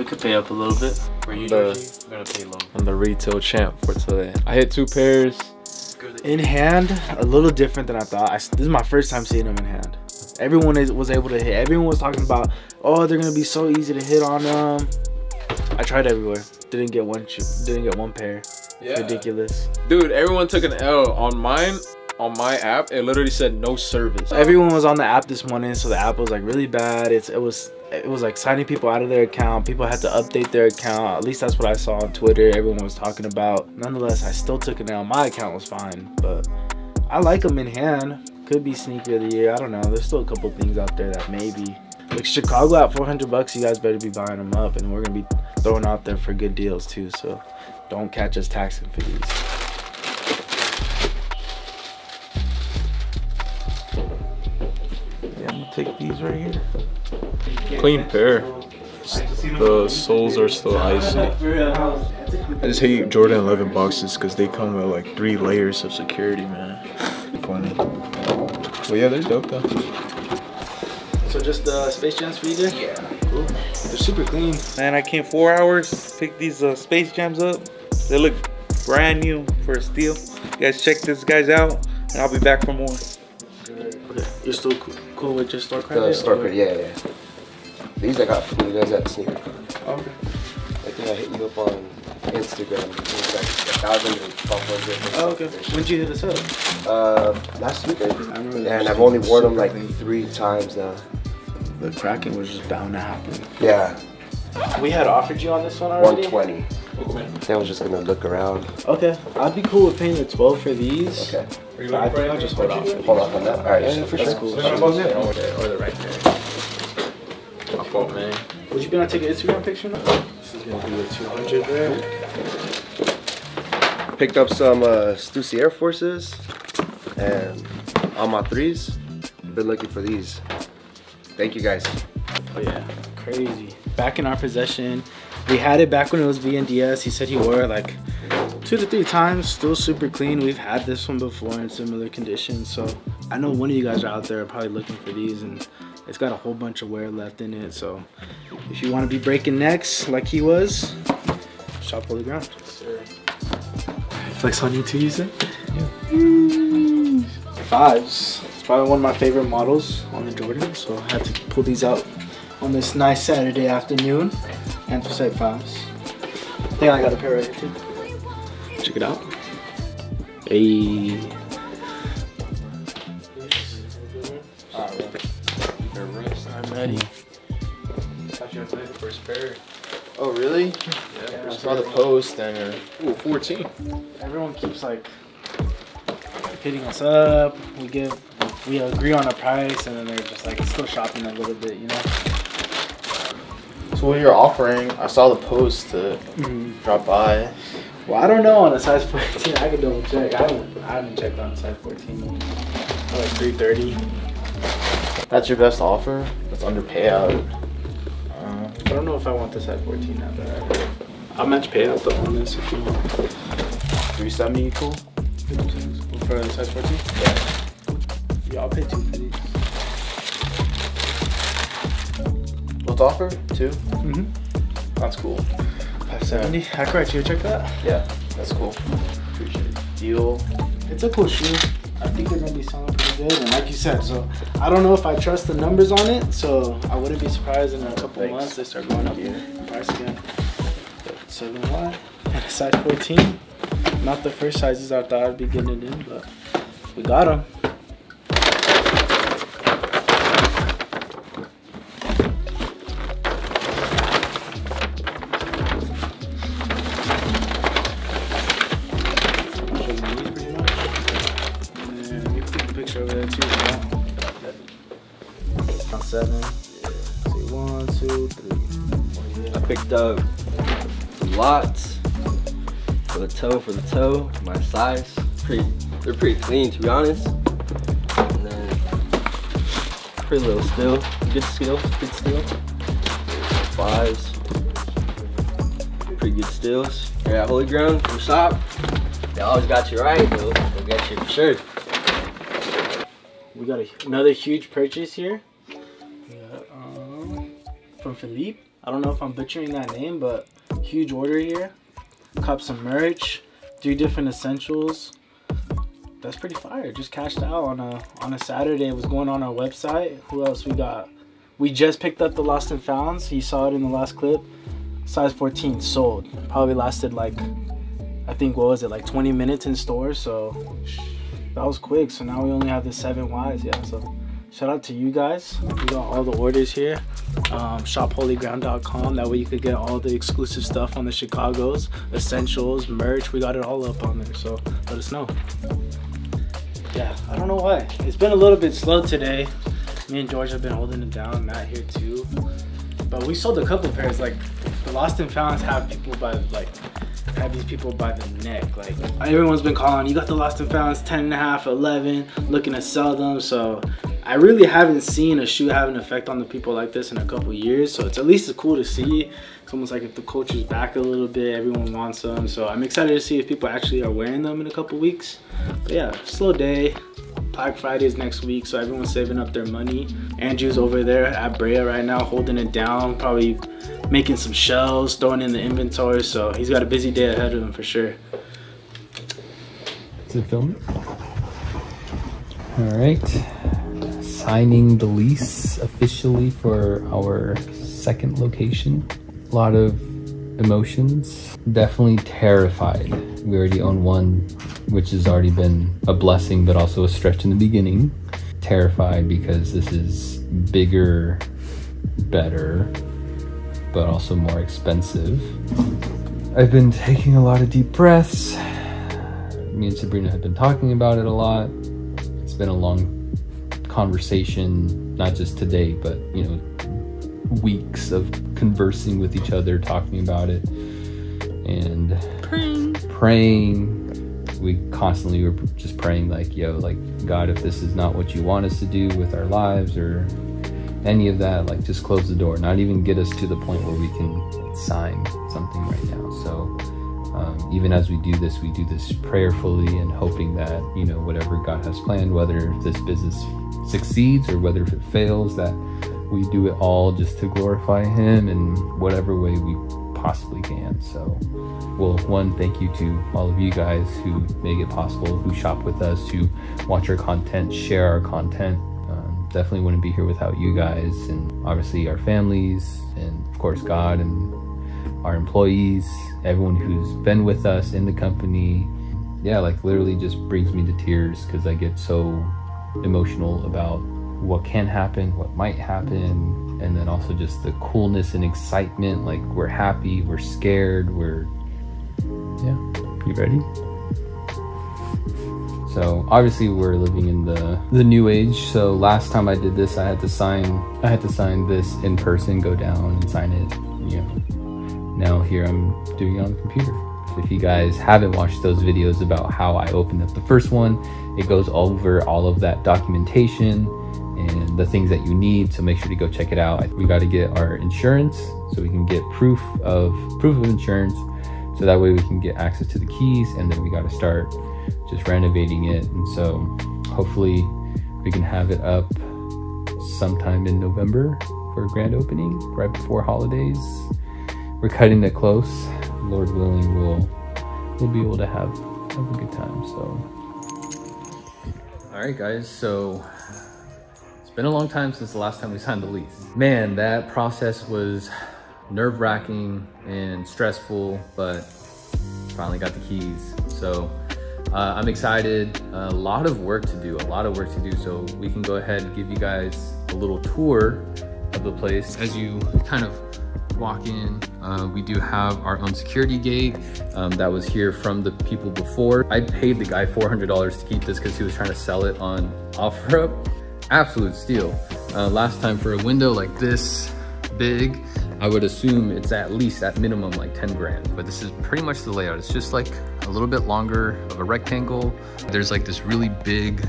could pay up a little bit. For you, Georgie, I'm gonna pay low. I'm the retail champ for today. I hit 2 pairs. In hand, a little different than I thought. This is my first time seeing them in hand. Everyone was able to hit. Everyone was talking about, oh, they're gonna be so easy to hit on them. I tried everywhere. Didn't get one pair. Yeah. Ridiculous. Dude, everyone took an L on mine. On my app, it literally said no service. Everyone was on the app this morning, so the app was like really bad. It was like signing people out of their account. People had to update their account. At least that's what I saw on Twitter. Everyone was talking about. Nonetheless, I still took it down. My account was fine, but I like them in hand. Could be sneaker of the year. I don't know. There's still a couple things out there that maybe. Like Chicago at $400, you guys better be buying them up, and we're gonna be throwing out there for good deals too. So don't catch us taxing for these. Take these right here. Clean pair. The soles are still icy. I just hate Jordan 11 boxes because they come with like 3 layers of security, man. Funny. But yeah, they're dope though. So just the Space Jams for you there? Yeah. Cool. They're super clean. Man, I came 4 hours, picked these Space Jams up. They look brand new for a steal. You guys check these guys out, and I'll be back for more. Okay. You're still cool with just store credit? Store credit, yeah. These I got from you guys at the sneaker. Okay. I think I hit you up on Instagram. It was like 1,000 and 1,200. Oh, okay. When'd you hit us up? Last week, I remember. And I've only worn them like 3 times now. The cracking was just bound to happen. Yeah. We had offered you on this one already? 120. I was just gonna look around. Okay. I'd be cool with paying the 12 for these. Okay. I think I'll just hold off. Hold off on that? Alright, yeah, for sure. Cool. Or the right there. My fault, man. Would you be able to take an Instagram picture now? This is gonna be a 200 there. Picked up some Stussy Air Forces and on my 3s. Been looking for these. Thank you guys. Oh yeah, crazy. Back in our possession. We had it back when it was VNDS. He said he wore it like 2 to 3 times. Still super clean. We've had this one before in similar conditions. So I know one of you guys are out there probably looking for these, and it's got a whole bunch of wear left in it. So if you want to be breaking necks like he was, shop Holy Ground. Sure. Flex on you too, you said? Yeah. 5s. It's probably one of my favorite models on the Jordan. So I had to pull these out on this nice Saturday afternoon. Anthracite 5s. I think I got a pair right here too. Check it out. Hey. I'm ready. Thought you were playing the first pair. Oh really? Yeah. I saw the post and ooh, 14. Everyone keeps like hitting us up. We agree on a price, and then they're just like still shopping a little bit, you know. so what you're offering, I saw the post to drop by. Well, I don't know on a size 14. I could double check. I haven't checked on a size 14. Like 330. That's your best offer? That's under payout. I don't know if I want the size 14 that bad. I'll match payout though on this if you want. 370 cool? For the size 14? Yeah. Yeah, I'll pay 2 for these. What's offer? 2? Mm-hmm. That's cool. 570. Hacker, you check that? Yeah, that's cool. Appreciate it. Deal. It's a cool shoe. I think they're gonna be selling pretty good, and like you said, so I don't know if I trust the numbers on it, so I wouldn't be surprised in a couple months they start going up in price again. 7Y and a size 14. Not the first sizes I thought I'd be getting it in, but we got them. Over there too. 7. Yeah. See, 1, 2, 3. I picked up lots for the toe, my size. They're pretty clean, to be honest. And then pretty little steal, good steal. 5s, pretty good steals. Here at Holy Ground, the shop, they always got you right. They'll get you for sure. We got another huge purchase here. We got, from Philippe. I don't know if I'm butchering that name, but huge order here. Cop some merch, 3 different essentials. That's pretty fire. Just cashed out on a Saturday. It was going on our website. Who else we got? We just picked up the Lost and Founds. You saw it in the last clip. Size 14 sold. Probably lasted like, I think, what was it, like 20 minutes in store. So that was quick. So now we only have the 7 Ys. Yeah, so shout out to you guys. We got all the orders here. ShopHolyGround.com. That way you could get all the exclusive stuff on the Chicagos, essentials, merch. We got it all up on there. So let us know. Yeah, I don't know why. It's been a little bit slow today. Me and George have been holding it down. Matt here too. But we sold a couple pairs. Like the Lost and Founds have people by have these people by the neck. Like everyone's been calling, you got the Lost and Founds 10.5, 11, looking to sell them. So I really haven't seen a shoe have an effect on the people like this in a couple years. So it's at least cool to see. It's almost like if the culture's back a little bit, everyone wants them. So I'm excited to see if people actually are wearing them in a couple weeks. But yeah, slow day. Black Friday is next week, so everyone's saving up their money. Andrew's over there at Brea right now, holding it down, probably making some shelves, throwing in the inventory. So he's got a busy day ahead of him for sure. Is it filming? All right, signing the lease officially for our second location. A lot of emotions. Definitely terrified. We already own one, which has already been a blessing, but also a stretch in the beginning. Terrified because this is bigger, better, but also more expensive. I've been taking a lot of deep breaths. Me and Sabrina have been talking about it a lot. It's been a long conversation, not just today, but you know, weeks of conversing with each other, talking about it, and praying. We constantly were just praying like, yo, like, God, if this is not what you want us to do with our lives or any of that, like, just close the door, not even get us to the point where we can sign something right now. So even as we do this prayerfully and hoping that, you know, whatever God has planned, whether this business succeeds or whether if it fails, that we do it all just to glorify Him in whatever way we possibly can. So, well, one, thank you to all of you guys who make it possible, who shop with us, who watch our content, share our content. Definitely wouldn't be here without you guys, and obviously our families, and of course God, and our employees, everyone who's been with us in the company. Yeah, like literally just brings me to tears because I get so emotional about what can happen, what might happen, and then also just the coolness and excitement. Like, we're happy, we're scared, yeah, you ready? So obviously we're living in the new age. So last time I did this, I had to sign this in person, go down and sign it, you know. Now here I'm doing it on the computer. If you guys haven't watched those videos about how I opened up the first one, it goes over all of that documentation and the things that you need, so make sure to go check it out. We got to get our insurance so we can get proof of insurance, so that way we can get access to the keys, and then we got to start just renovating it. And so hopefully we can have it up sometime in November for a grand opening right before holidays. We're cutting it close. Lord willing, we'll be able to have a good time. So all right guys, so it's been a long time since the last time we signed the lease. Man, that process was nerve-wracking and stressful, but finally got the keys. So I'm excited. A lot of work to do, so we can go ahead and give you guys a little tour of the place. As you kind of walk in, we do have our own security gate that was here from the people before. I paid the guy $400 to keep this because he was trying to sell it on OfferUp. Absolute steal. Last time for a window like this big, I would assume it's at least at minimum like 10 grand, but this is pretty much the layout. It's just like a little bit longer of a rectangle. There's like this really big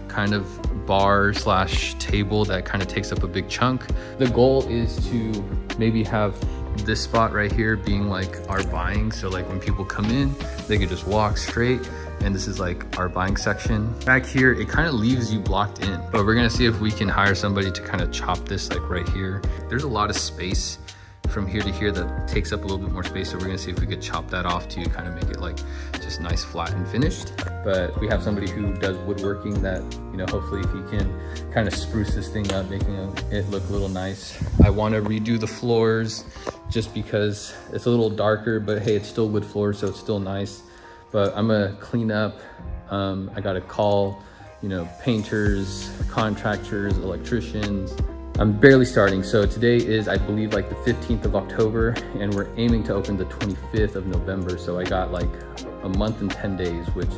kind of bar slash table that kind of takes up a big chunk. The goal is to maybe have this spot right here being like our buying, so like when people come in they can just walk straight, and this is like our buying section. Back here it kind of leaves you blocked in, but we're gonna see if we can hire somebody to kind of chop this like right here. There's a lot of space from here to here that takes up a little bit more space. So we're gonna see if we could chop that off to kind of make it like just nice, flat and finished. But we have somebody who does woodworking that, you know, hopefully he can kind of spruce this thing up, making it look a little nice. I want to redo the floors just because it's a little darker, but hey, it's still wood floor, so it's still nice. But I'm gonna clean up. I gotta call, you know, painters, contractors, electricians. I'm barely starting. So today is, I believe, like the 15th of October, and we're aiming to open the 25th of November. So I got like a month and 10 days, which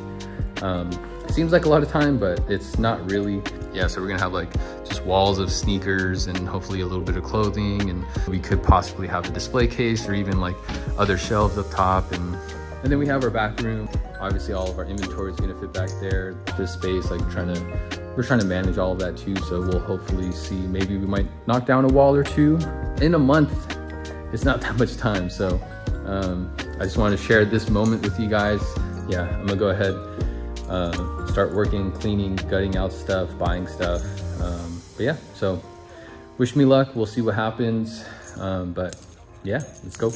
seems like a lot of time, but it's not really. Yeah, so we're gonna have like just walls of sneakers and hopefully a little bit of clothing, and we could possibly have a display case or even like other shelves up top. And then we have our back room. Obviously all of our inventory is gonna fit back there. This space, like we're trying to manage all of that too. So we'll hopefully see, maybe we might knock down a wall or two. In a month, it's not that much time. So I just wanted to share this moment with you guys. Yeah, I'm gonna go ahead, start working, cleaning, gutting out stuff, buying stuff. But yeah, so wish me luck. We'll see what happens. But yeah, let's go.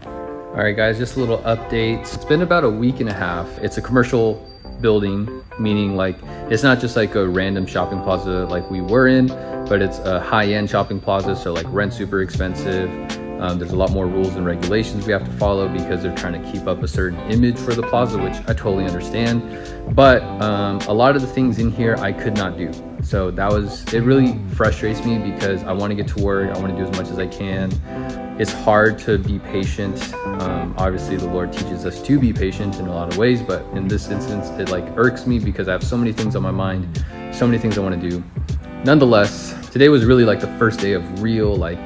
All right guys, just a little update. It's been about a week and a half. It's a commercial building, meaning like it's not just like a random shopping plaza like we were in, but it's a high-end shopping plaza, so like rent's super expensive. There's a lot more rules and regulations we have to follow because they're trying to keep up a certain image for the plaza, which I totally understand. But a lot of the things in here I could not do. So it really frustrates me because I want to get to work. I want to do as much as I can. It's hard to be patient. Obviously the Lord teaches us to be patient in a lot of ways, but in this instance, it like irks me because I have so many things on my mind, so many things I want to do. Nonetheless, today was really like the first day of real like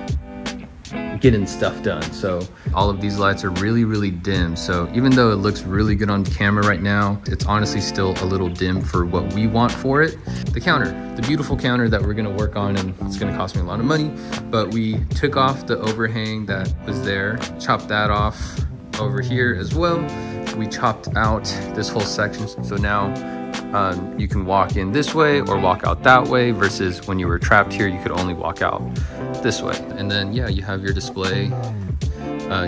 getting stuff done. So all of these lights are really, really dim. So even though it looks really good on camera right now, it's honestly still a little dim for what we want for it. The counter, the beautiful counter that we're gonna work on, and it's gonna cost me a lot of money, but we took off the overhang that was there, chopped that off over here as well. We chopped out this whole section. So now you can walk in this way or walk out that way, versus when you were trapped here, you could only walk out this way. And then yeah, you have your display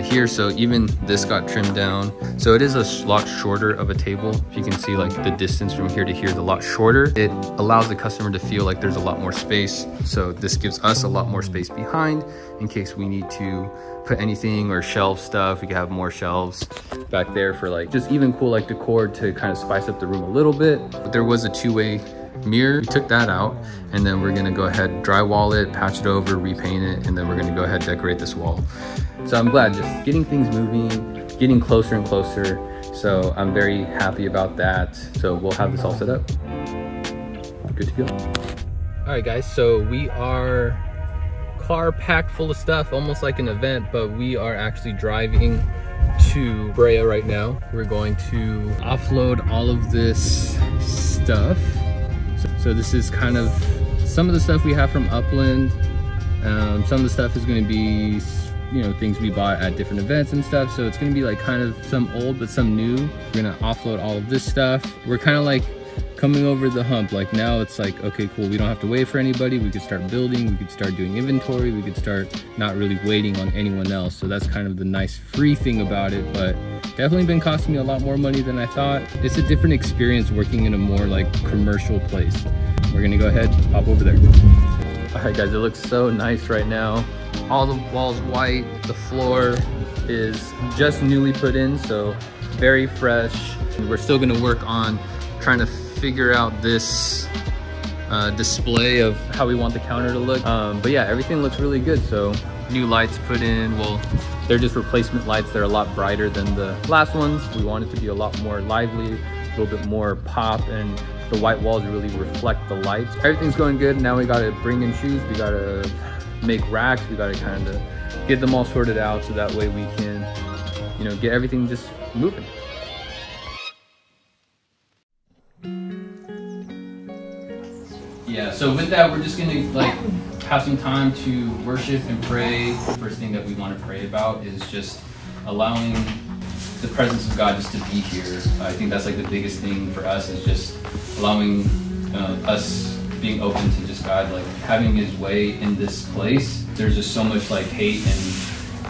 here. So even this got trimmed down. So it is a lot shorter of a table. If you can see like the distance from here to here is a lot shorter. It allows the customer to feel like there's a lot more space. So this gives us a lot more space behind in case we need to put anything or shelf stuff. We can have more shelves back there for like just even cool like decor to kind of spice up the room a little bit. But there was a two-way mirror. We took that out, and then we're gonna go ahead, drywall it, patch it over, repaint it, and then we're gonna go ahead, decorate this wall. So I'm glad, just getting things moving, getting closer and closer. So I'm very happy about that. So we'll have this all set up. Good to go. All right guys, so we are car packed full of stuff, almost like an event, but we are actually driving to Brea right now. We're going to offload all of this stuff. So this is kind of some of the stuff we have from Upland. Some of the stuff is going to be, you know, things we bought at different events and stuff. So it's going to be like kind of some old but some new. We're going to offload all of this stuff. We're kind of like coming over the hump. Like now it's like, okay, cool, we don't have to wait for anybody. We could start building, we could start doing inventory, we could start not really waiting on anyone else. So that's kind of the nice free thing about it, but definitely been costing me a lot more money than I thought. It's a different experience working in a more like commercial place. We're gonna go ahead, pop over there. All right guys, it looks so nice right now. All the walls white, the floor is just newly put in, so very fresh. We're still gonna work on trying to figure out this display of how we want the counter to look. But yeah, everything looks really good. So new lights put in. Well, they're just replacement lights. They're a lot brighter than the last ones. We want it to be a lot more lively, a little bit more pop, and the white walls really reflect the lights. Everything's going good. Now we gotta bring in shoes. We gotta make racks. We gotta kind of get them all sorted out so that way we can, you know, get everything just moving. Yeah, so with that, we're just gonna like have some time to worship and pray. The first thing that we want to pray about is just allowing the presence of God just to be here. I think that's like the biggest thing for us, is just allowing us being open to just God, like having His way in this place. There's just so much like hate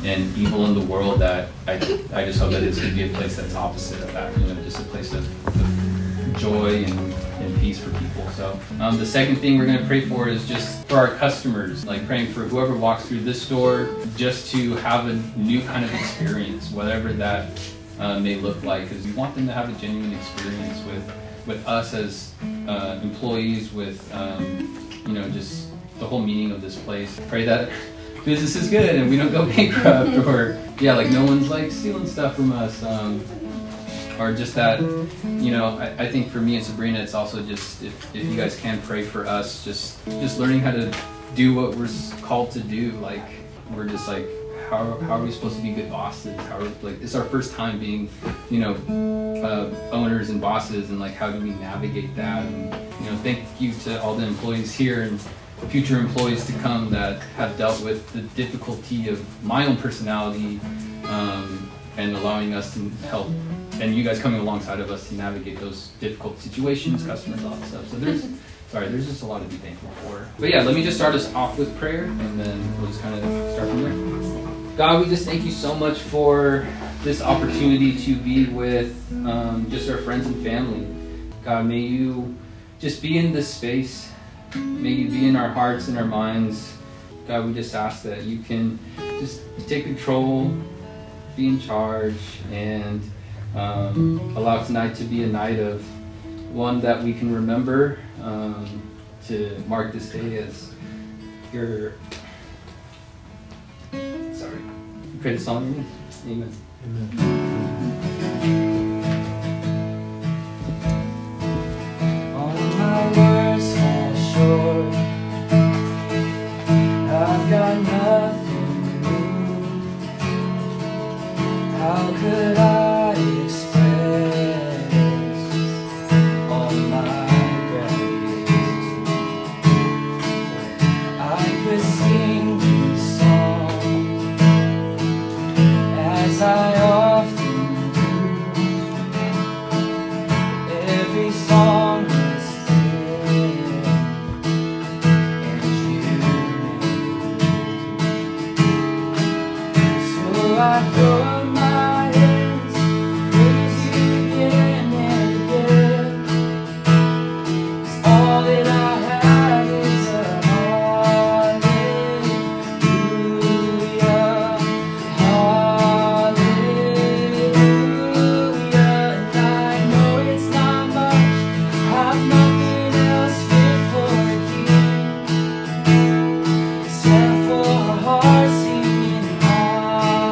and evil in the world that I just hope that it's going to be a place that's opposite of that, you know, just a place of joy and peace for people. So the second thing we're going to pray for is just for our customers, like praying for whoever walks through this door, just to have a new kind of experience, whatever that may look like, because we want them to have a genuine experience with us as employees, with you know, just the whole meaning of this place. Pray that business is good and we don't go bankrupt, or yeah, like no one's like stealing stuff from us, or just that, you know, I think for me and Sabrina, it's also just if you guys can pray for us, just learning how to do what we're called to do. Like we're just like, how are we supposed to be good bosses? How are, like, it's our first time being, you know, owners and bosses, and like how do we navigate that? And you know, thank you to all the employees here and future employees to come that have dealt with the difficulty of my own personality, and allowing us to help, and you guys coming alongside of us to navigate those difficult situations, customers, all that stuff. So there's just a lot to be thankful for. But yeah, let me just start us off with prayer, and then we'll just kind of start from there. God, we just thank you so much for this opportunity to be with just our friends and family. God, may you just be in this space. May you be in our hearts and our minds. God, we just ask that you can just take control, be in charge, and allow tonight to be a night of one that we can remember, to mark this day as your... Sorry. You pray the song. Amen. All my words fall short. I've got nothing new. How could I express all my gratitude? I could sing this song as I often do. Every song is there, and you know. So I throw up my hands, praise you again and again. 'Cause all that I have is a hallelujah, hallelujah. And I know it's not much, I've nothing else fit for a king, except for a heart singing hallelujah,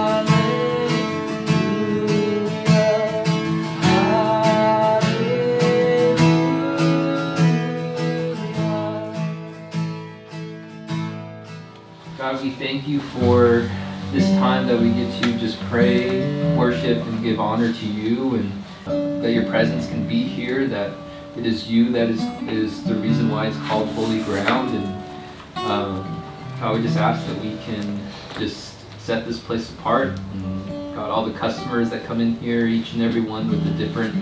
hallelujah. God, we thank you for this time that we get to just pray, worship, and give honor to you, and that your presence can be here, that it is you that is the reason why it's called Holy Ground. And God, we just ask that we can just set this place apart. And God, all the customers that come in here, each and every one with a different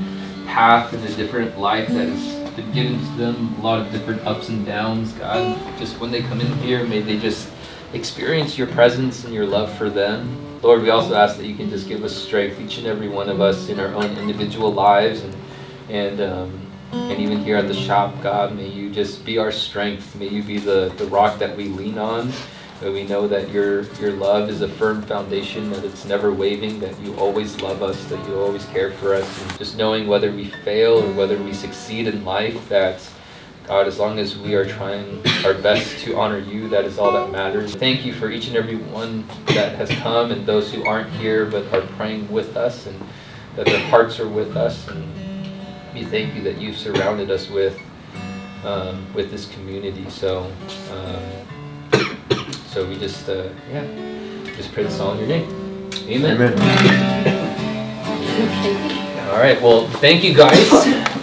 path and a different life that has been given to them, a lot of different ups and downs. God, just when they come in here, may they just experience your presence and your love for them. Lord, we also ask that you can just give us strength, each and every one of us in our own individual lives, and even here at the shop. God, may you just be our strength. May you be the rock that we lean on. May we know that your love is a firm foundation, that it's never wavering, that you always love us, that you always care for us. And just knowing whether we fail or whether we succeed in life, that God, as long as we are trying our best to honor you, that is all that matters. Thank you for each and every one that has come, and those who aren't here but are praying with us, and that their hearts are with us. And we thank you that you've surrounded us with this community. So we just just pray this all in your name. Amen. All right. Well, thank you guys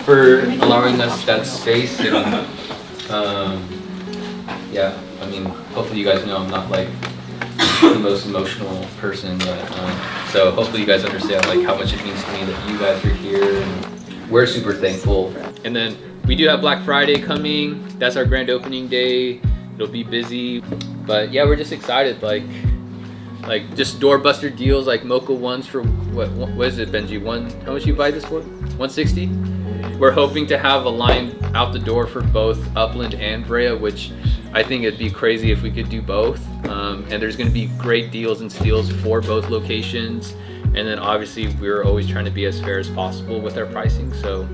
for allowing us that space. And yeah, I mean, hopefully you guys know I'm not like the most emotional person, but so hopefully you guys understand like how much it means to me that you guys are here, and we're super thankful. And then we do have Black Friday coming. That's our grand opening day. It'll be busy, but yeah, we're just excited. Like just doorbuster deals, like Mocha ones for what is it, Benji? How much you buy this for? 160. We're hoping to have a line out the door for both Upland and Brea, which I think it'd be crazy if we could do both. And there's going to be great deals and steals for both locations. And then obviously we're always trying to be as fair as possible with our pricing. So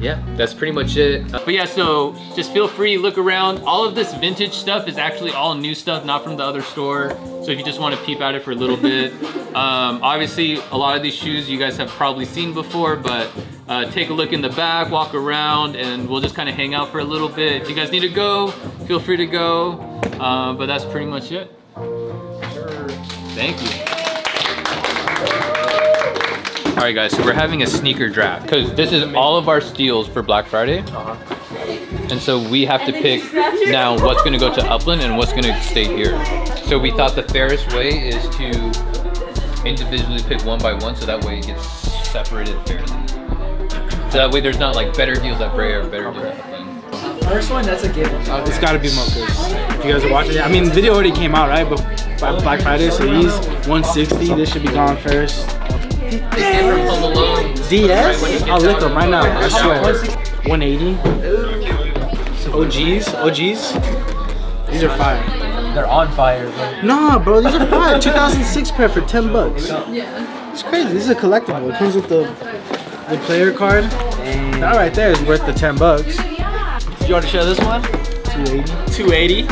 yeah, that's pretty much it. But yeah, so just feel free, look around. All of this vintage stuff is actually all new stuff, not from the other store. So if you just want to peep at it for a little bit. Obviously, a lot of these shoes you guys have probably seen before, but take a look in the back, walk around, and we'll just kind of hang out for a little bit. If you guys need to go, feel free to go. But that's pretty much it. Thank you. All right, guys, so we're having a sneaker draft because this is all of our steals for Black Friday. And so we have to pick now what's gonna go to Upland and what's gonna stay here. So we thought the fairest way is to individually pick one by one, so that way it gets separated fairly. So that way there's not like better deals at Brea or better deals at Upland. First one, that's a given. It's gotta be Mocha's. If you guys are watching it, I mean, the video already came out, right? But by Black Friday, so these 160, this should be gone first. DS? I'll lick them right now, I swear. 180. OGs. These are fire. They're on fire, bro. Nah, bro, these are fire. 2006 pair for 10 bucks. It's crazy. This is a collectible. It comes with the player card. That right there is worth the 10 bucks. You want to show this one? 280.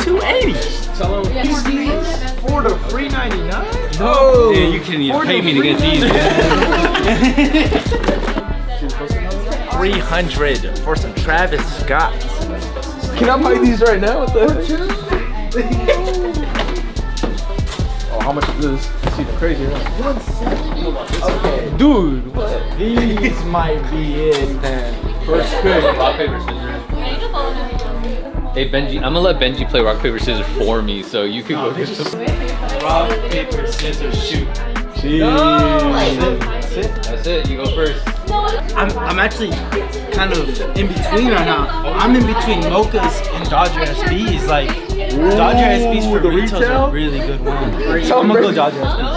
280. Tell them these for the $3.99. No. Yeah, you can't even pay me to get these. 300 for some Travis Scott. Can I buy these right now? What the heck? Oh, how much is this? See the crazy one. Okay, dude, what? These might be it, man. First pick. Rock, paper, scissors. Hey Benji, I'm gonna let Benji play rock, paper, scissors for me, so you can go get some. Rock, paper, scissors, shoot. That's it, you go first. I'm actually kind of in between right now. I'm in between Mochas and Dodger SBs. Like, Dodger SBs for the retails are a really good one. I'm gonna go Dodger SBs.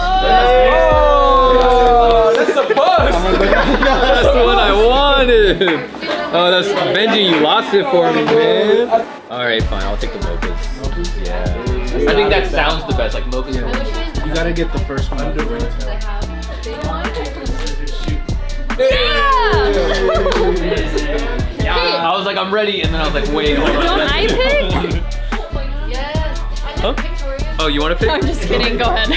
Oh, that's a bust! That's the one I wanted! Oh, that's Benji, you lost it for me, man. Alright, fine, I'll take the Mochas. Yeah. I think that sounds the best, like Mochas. You gotta get the first one. Yeah! I was like, I'm ready, and then I was like, wait, hold on. Don't I pick? Huh? Oh, you want to pick? I'm just kidding, go ahead.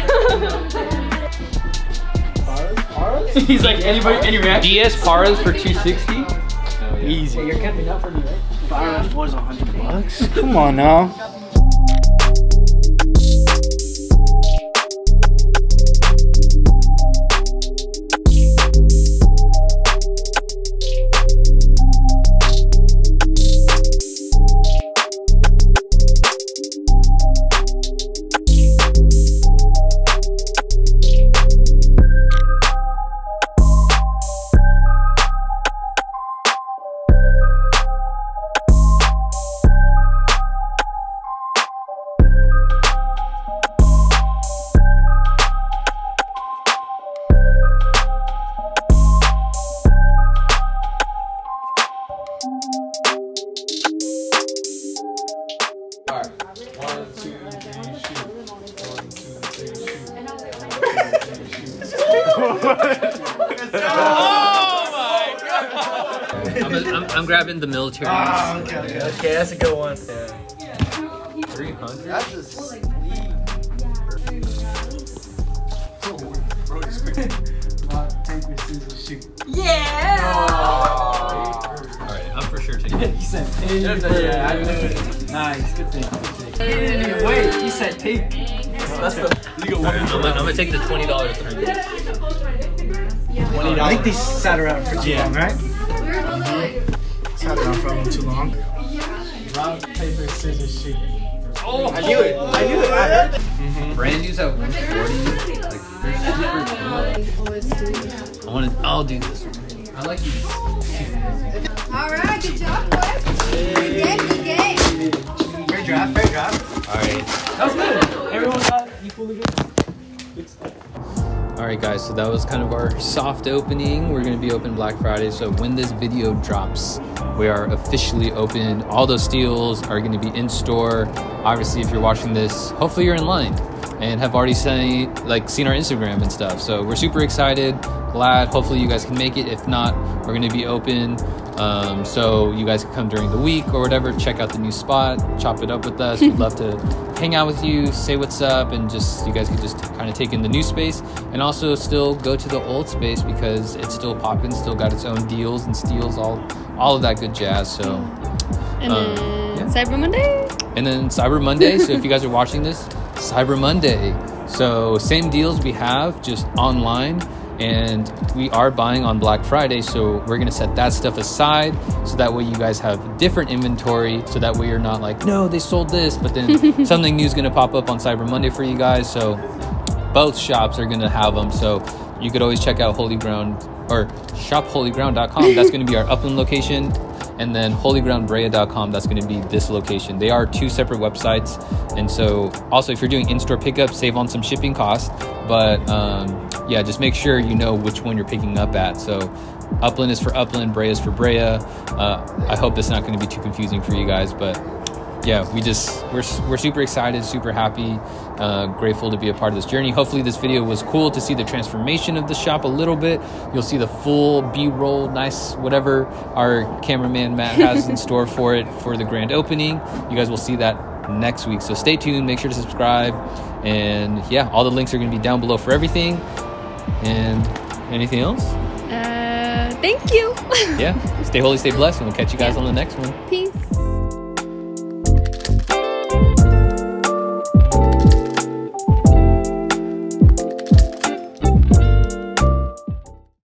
He's like, any reaction? DS Paras for 260? Oh, yeah. Easy. Hey, you're camping out for me, right? Fire F4's $100. Come on now. I'm grabbing the military. Oh, okay, that's a good one. Yeah. 300? That's a sleep. Yeah! Alright, I'm for sure taking it. He said pink. Yeah, I knew it. Nice, good thing. Wait, he said pink. That's the legal one. I'm gonna take the $20 thing. I think these sat around for too long, right? Sat around for a little too long. Rock, paper, scissors, shoot. Oh, I knew it. I knew it. I heard it. Brand new's at 140. Like, they're super cool. I'll do this one. I like these. All right, good job, boys. Good game, good game. Fair draft, fair draft. All right. That was good. Everyone got equally good. Good stuff. All right, guys. So that was kind of our soft opening. We're gonna be open Black Friday. So when this video drops, we are officially open. All those steals are gonna be in store. Obviously, if you're watching this, hopefully you're in line and have already seen our Instagram and stuff. So we're super excited, glad. Hopefully you guys can make it. If not, we're gonna be open. So you guys can come during the week or whatever, check out the new spot, chop it up with us. We'd love to hang out with you, say what's up, and just you guys can just kind of take in the new space and also still go to the old space because it's still popping, still got its own deals and steals, all of that good jazz. So And then Cyber Monday. And then Cyber Monday. So if you guys are watching this, Cyber Monday. So same deals we have, just online. And we are buying on Black Friday, so we're gonna set that stuff aside so that way you guys have different inventory, so that way you're not like, no, they sold this, but then something new is gonna pop up on Cyber Monday for you guys. So both shops are gonna have them, so you could always check out Holy Ground or shopholyground.com. That's gonna be our Upland location, and then holygroundbrea.com, that's going to be this location. They are two separate websites, and so also if you're doing in-store pickup, save on some shipping costs, but yeah, just make sure you know which one you're picking up at. So Upland is for Upland, Brea is for Brea. I hope that's not going to be too confusing for you guys, but yeah, we're super excited, super happy, grateful to be a part of this journey. Hopefully this video was cool to see the transformation of the shop a little bit. You'll see the full B-roll, nice, whatever our cameraman Matt has in store for it for the grand opening. You guys will see that next week. So stay tuned, make sure to subscribe. And yeah, all the links are going to be down below for everything. And anything else? Thank you. Yeah, stay holy, stay blessed, and we'll catch you guys on the next one. Peace.